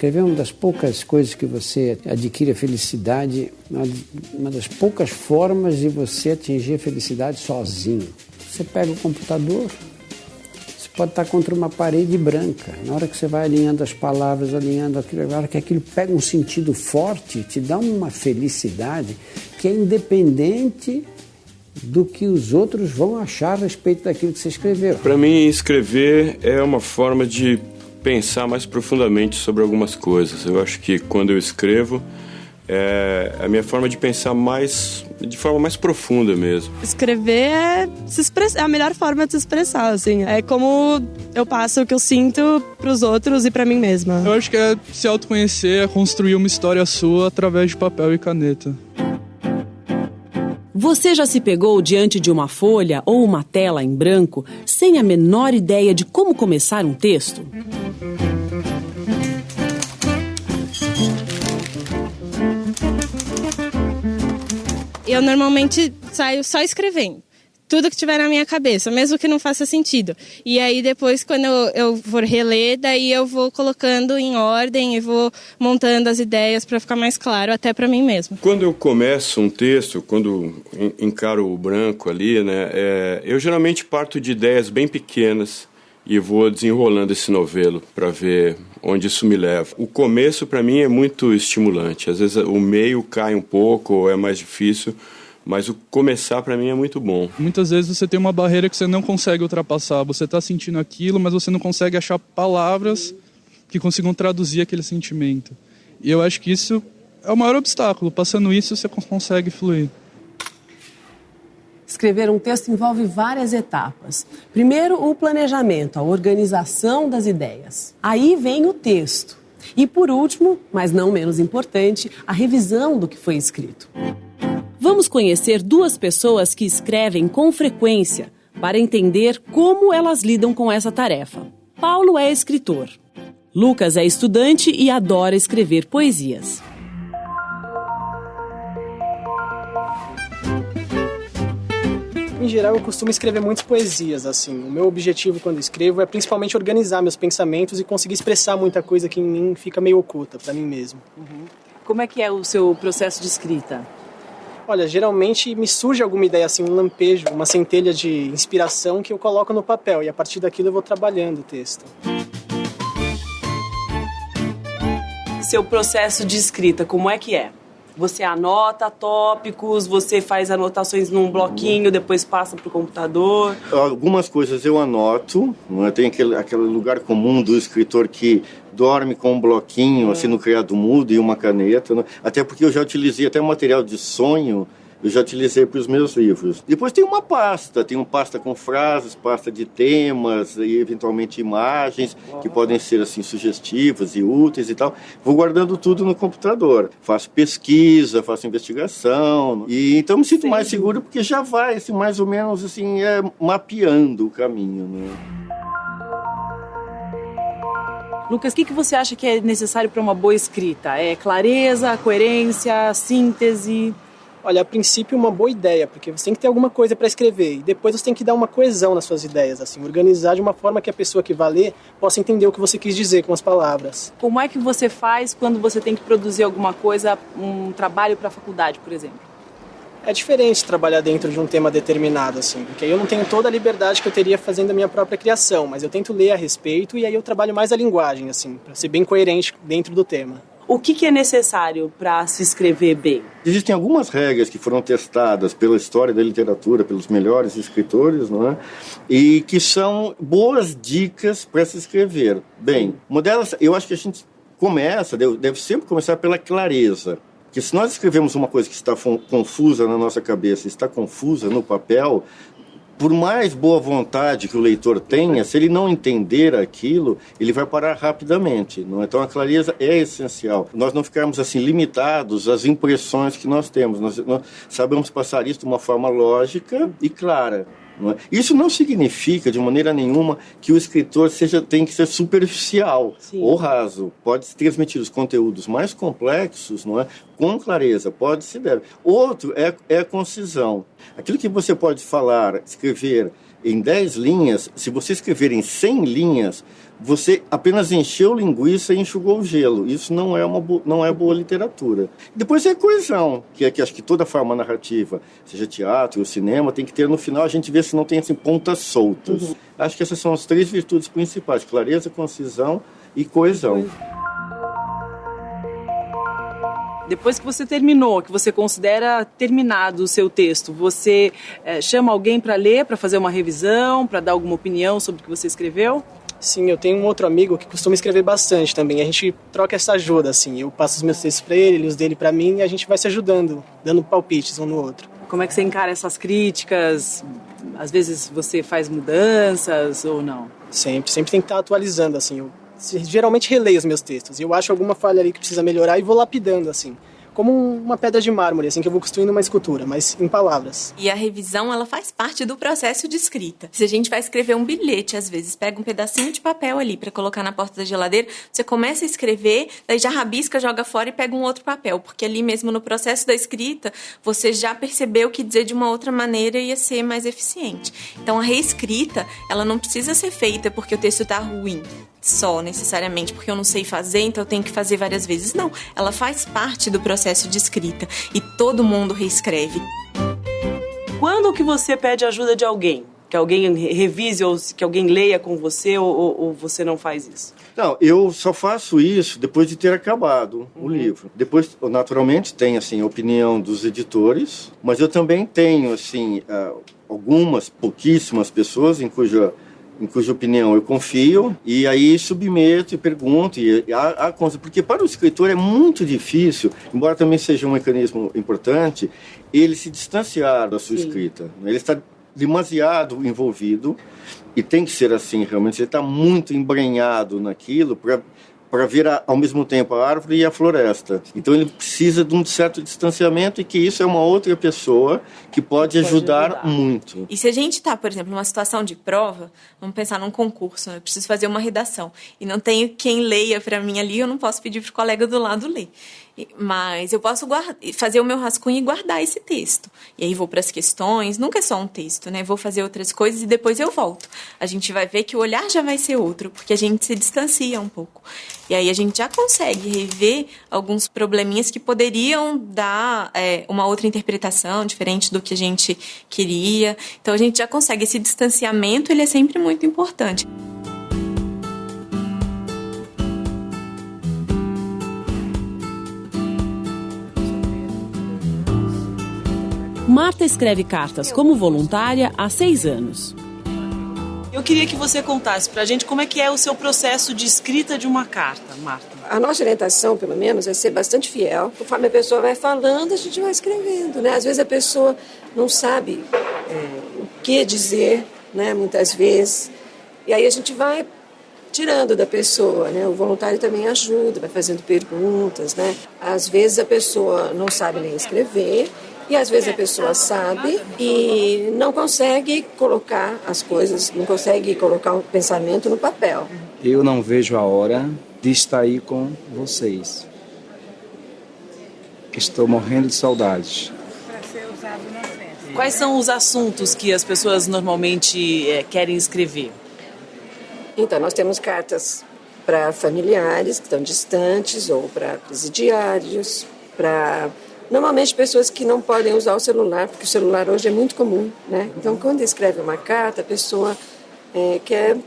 Escrever é uma das poucas coisas que você adquire a felicidade, uma das poucas formas de você atingir a felicidade sozinho. Você pega o computador, você pode estar contra uma parede branca. Na hora que você vai alinhando as palavras, alinhando aquilo, na hora que aquilo pega um sentido forte, te dá uma felicidade que é independente do que os outros vão achar a respeito daquilo que você escreveu. Para mim, escrever é uma forma de pensar mais profundamente sobre algumas coisas. Eu acho que quando eu escrevo, é a minha forma de pensar de forma mais profunda mesmo. Escrever é a melhor forma de se expressar, assim. É como eu passo o que eu sinto pros outros e pra mim mesma. Eu acho que é se autoconhecer, é construir uma história sua através de papel e caneta. Você já se pegou diante de uma folha ou uma tela em branco sem a menor ideia de como começar um texto? Eu normalmente saio só escrevendo. Tudo que tiver na minha cabeça, mesmo que não faça sentido. E aí depois, quando eu for reler, daí eu vou colocando em ordem e vou montando as ideias para ficar mais claro, até para mim mesmo. Quando eu começo um texto, quando encaro o branco ali, né, eu geralmente parto de ideias bem pequenas e vou desenrolando esse novelo para ver onde isso me leva. O começo, para mim, é muito estimulante. Às vezes o meio cai um pouco ou é mais difícil, mas o começar, para mim, é muito bom. Muitas vezes você tem uma barreira que você não consegue ultrapassar. Você está sentindo aquilo, mas você não consegue achar palavras que consigam traduzir aquele sentimento. E eu acho que isso é o maior obstáculo. Passando isso, você consegue fluir. Escrever um texto envolve várias etapas. Primeiro, o planejamento, a organização das ideias. Aí vem o texto. E, por último, mas não menos importante, a revisão do que foi escrito. Vamos conhecer duas pessoas que escrevem com frequência para entender como elas lidam com essa tarefa. Paulo é escritor. Lucas é estudante e adora escrever poesias. Em geral, eu costumo escrever muitas poesias, assim. O meu objetivo quando escrevo é principalmente organizar meus pensamentos e conseguir expressar muita coisa que em mim fica meio oculta, para mim mesmo. Como é que é o seu processo de escrita? Olha, geralmente me surge alguma ideia, assim, um lampejo, uma centelha de inspiração que eu coloco no papel e a partir daquilo eu vou trabalhando o texto. Seu processo de escrita, como é que é? Você anota tópicos, você faz anotações num bloquinho, depois passa para o computador? Algumas coisas eu anoto, não é? Tem aquele lugar comum do escritor que dorme com um bloquinho assim no criado mudo e uma caneta, né? Até porque eu já utilizei até material de sonho, eu já utilizei para os meus livros. Depois tem uma pasta, pasta com frases, pasta de temas e eventualmente imagens que podem ser assim sugestivas e úteis e tal. Vou guardando tudo no computador. Faço pesquisa, faço investigação e então me sinto mais seguro porque já vai assim, mais ou menos assim mapeando o caminho, né? Lucas, o que você acha que é necessário para uma boa escrita? É clareza, coerência, síntese? Olha, a princípio uma boa ideia, porque você tem que ter alguma coisa para escrever e depois você tem que dar uma coesão nas suas ideias, assim, organizar de uma forma que a pessoa que vai ler possa entender o que você quis dizer com as palavras. Como é que você faz quando você tem que produzir alguma coisa, um trabalho para a faculdade, por exemplo? É diferente trabalhar dentro de um tema determinado, assim, porque aí eu não tenho toda a liberdade que eu teria fazendo a minha própria criação, mas eu tento ler a respeito e aí eu trabalho mais a linguagem, assim, para ser bem coerente dentro do tema. O que é necessário para se escrever bem? Existem algumas regras que foram testadas pela história da literatura, pelos melhores escritores, não é? E que são boas dicas para se escrever bem. Uma delas, eu acho que a gente deve sempre começar pela clareza. Porque se nós escrevemos uma coisa que está confusa na nossa cabeça, está confusa no papel, por mais boa vontade que o leitor tenha, se ele não entender aquilo, ele vai parar rapidamente. Não é? Então a clareza é essencial. Nós não ficarmos assim limitados às impressões que nós temos. Nós sabemos passar isso de uma forma lógica e clara. Não é? Isso não significa de maneira nenhuma que o escritor tem que ser superficial. Sim. Ou raso. Pode transmitir os conteúdos mais complexos, não é? Com clareza, pode se deve. Outro é a concisão. Aquilo que você pode falar, escrever em 10 linhas, se você escrever em 100 linhas, você apenas encheu linguiça e enxugou o gelo. Isso não é boa literatura. Depois é a coesão, que acho que toda forma narrativa, seja teatro ou cinema, tem que ter no final, a gente vê se não tem assim, pontas soltas. Acho que essas são as 3 virtudes principais: clareza, concisão e coesão. Depois que você terminou, que você considera terminado o seu texto, você chama alguém para ler, para fazer uma revisão, para dar alguma opinião sobre o que você escreveu? Sim, eu tenho um outro amigo que costuma escrever bastante também. A gente troca essa ajuda, assim. Eu passo os meus textos para ele os dele para mim, e a gente vai se ajudando, dando palpites um no outro. Como é que você encara essas críticas? Às vezes você faz mudanças ou não? Sempre tem que estar atualizando, assim. Eu geralmente releio os meus textos. E eu acho alguma falha ali que precisa melhorar e vou lapidando, assim. Como uma pedra de mármore, assim, que eu vou construindo uma escultura, mas em palavras. E a revisão, ela faz parte do processo de escrita. Se a gente vai escrever um bilhete, às vezes, pega um pedacinho de papel ali para colocar na porta da geladeira, você começa a escrever, daí já rabisca, joga fora e pega um outro papel, porque ali mesmo no processo da escrita, você já percebeu que dizer de uma outra maneira ia ser mais eficiente. Então, a reescrita, ela não precisa ser feita porque o texto está ruim. Só necessariamente porque eu não sei fazer, então eu tenho que fazer várias vezes. Não, ela faz parte do processo de escrita e todo mundo reescreve. Quando que você pede ajuda de alguém? Que alguém revise ou que alguém leia com você ou você não faz isso? Não, eu só faço isso depois de ter acabado o livro. Depois, naturalmente, tem assim, a opinião dos editores, mas eu também tenho assim, algumas, pouquíssimas pessoas em cuja opinião eu confio, e aí submeto e pergunto, porque para o escritor é muito difícil, embora também seja um mecanismo importante, ele se distanciar da sua escrita. Ele está demasiado envolvido, e tem que ser assim, realmente, ele está muito embrenhado naquilo para ver ao mesmo tempo a árvore e a floresta. Então ele precisa de um certo distanciamento, e que isso é uma outra pessoa que pode ajudar muito. E se a gente está, por exemplo, numa situação de prova, vamos pensar num concurso, eu preciso fazer uma redação e não tenho quem leia para mim ali, eu não posso pedir para o colega do lado ler. Mas eu posso fazer o meu rascunho e guardar esse texto. E aí vou para as questões, nunca é só um texto, né? Vou fazer outras coisas e depois eu volto. A gente vai ver que o olhar já vai ser outro, porque a gente se distancia um pouco. E aí a gente já consegue rever alguns probleminhas que poderiam dar uma outra interpretação, diferente do que a gente queria. Então a gente já consegue. Esse distanciamento, ele é sempre muito importante. Marta escreve cartas como voluntária há 6 anos. Eu queria que você contasse pra gente como é que é o seu processo de escrita de uma carta, Marta. A nossa orientação, pelo menos, é ser bastante fiel. Conforme a pessoa vai falando, a gente vai escrevendo, né? Às vezes a pessoa não sabe o que dizer, né? Muitas vezes. E aí a gente vai tirando da pessoa, né? O voluntário também ajuda, vai fazendo perguntas, né? Às vezes a pessoa não sabe nem escrever, e às vezes a pessoa sabe e não consegue colocar as coisas, não consegue colocar o pensamento no papel. Eu não vejo a hora de estar aí com vocês. Estou morrendo de saudades. Quais são os assuntos que as pessoas normalmente querem escrever? Então, nós temos cartas para familiares que estão distantes ou para presidiários, para... Normalmente pessoas que não podem usar o celular, porque o celular hoje é muito comum, né? Então, quando escreve uma carta, a pessoa quer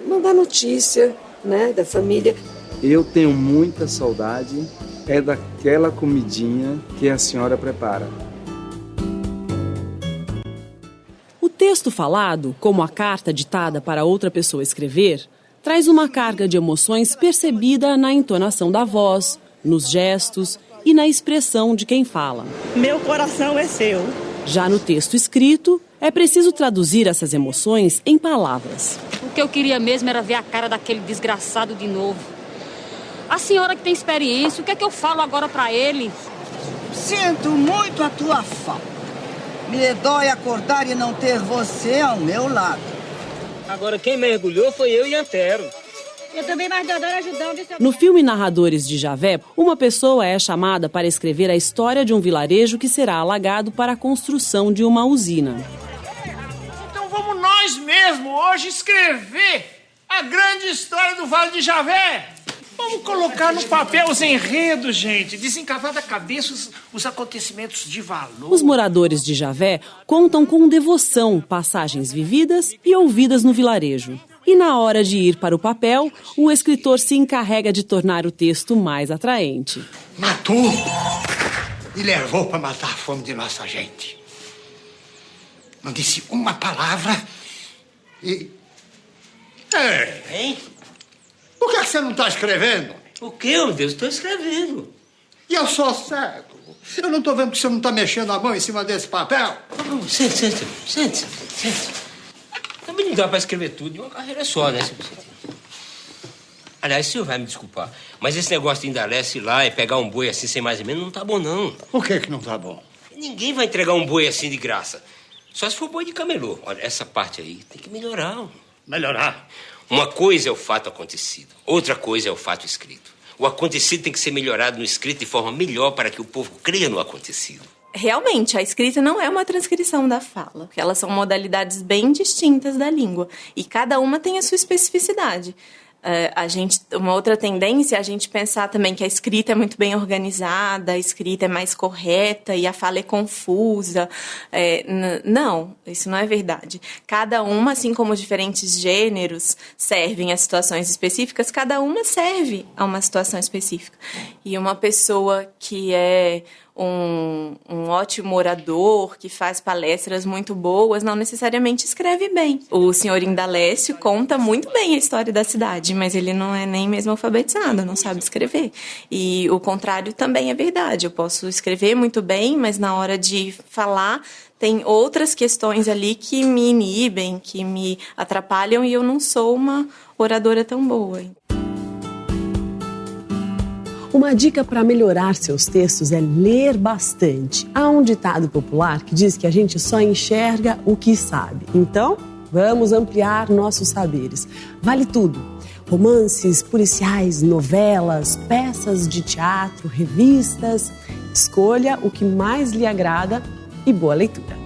mandar notícia, né, da família. Eu tenho muita saudade, daquela comidinha que a senhora prepara. O texto falado, como a carta ditada para outra pessoa escrever, traz uma carga de emoções percebida na entonação da voz, nos gestos e na expressão de quem fala. Meu coração é seu. Já no texto escrito, é preciso traduzir essas emoções em palavras. O que eu queria mesmo era ver a cara daquele desgraçado de novo. A senhora que tem experiência, o que é que eu falo agora para ele? Sinto muito a tua falta. Me dói acordar e não ter você ao meu lado. Agora quem mergulhou foi eu e Antero. Eu também, mas Deodoro ajudando. No filme Narradores de Javé, uma pessoa é chamada para escrever a história de um vilarejo que será alagado para a construção de uma usina. Então vamos nós mesmos hoje escrever a A grande história do Vale de Javé. Vamos colocar no papel os enredos, gente. Desencavar da cabeça os acontecimentos de valor. Os moradores de Javé contam com devoção passagens vividas e ouvidas no vilarejo. E na hora de ir para o papel, o escritor se encarrega de tornar o texto mais atraente. Matou e levou para matar a fome de nossa gente. Não disse uma palavra e... Hein? Por que você não está escrevendo? O quê, meu Deus? Estou escrevendo. E eu sou cego. Eu não estou vendo que você não está mexendo a mão em cima desse papel. Sente. Também não dá para escrever tudo de uma carreira só, né? Aliás, o senhor vai me desculpar, mas esse negócio de indalece lá e pegar um boi assim sem mais ou menos não tá bom, não. Por que não tá bom? Ninguém vai entregar um boi assim de graça. Só se for boi de camelô. Olha, essa parte aí tem que melhorar. Melhorar? Uma coisa é o fato acontecido, outra coisa é o fato escrito. O acontecido tem que ser melhorado no escrito de forma melhor para que o povo creia no acontecido. Realmente, a escrita não é uma transcrição da fala, porque elas são modalidades bem distintas da língua, e cada uma tem a sua especificidade. Uma outra tendência é a gente pensar também que a escrita é muito bem organizada, a escrita é mais correta e a fala é confusa. Não, isso não é verdade. Cada uma, assim como diferentes gêneros servem a situações específicas, cada uma serve a uma situação específica. E uma pessoa que é um ótimo orador, que faz palestras muito boas, não necessariamente escreve bem. O senhor Indalécio conta muito bem a história da cidade, mas ele não é nem mesmo alfabetizado, não sabe escrever. E o contrário também é verdade. Eu posso escrever muito bem, mas na hora de falar tem outras questões ali que me inibem, que me atrapalham, e eu não sou uma oradora tão boa. Uma dica para melhorar seus textos é ler bastante. Há um ditado popular que diz que a gente só enxerga o que sabe. Então, vamos ampliar nossos saberes. Vale tudo. Romances, policiais, novelas, peças de teatro, revistas. Escolha o que mais lhe agrada e boa leitura.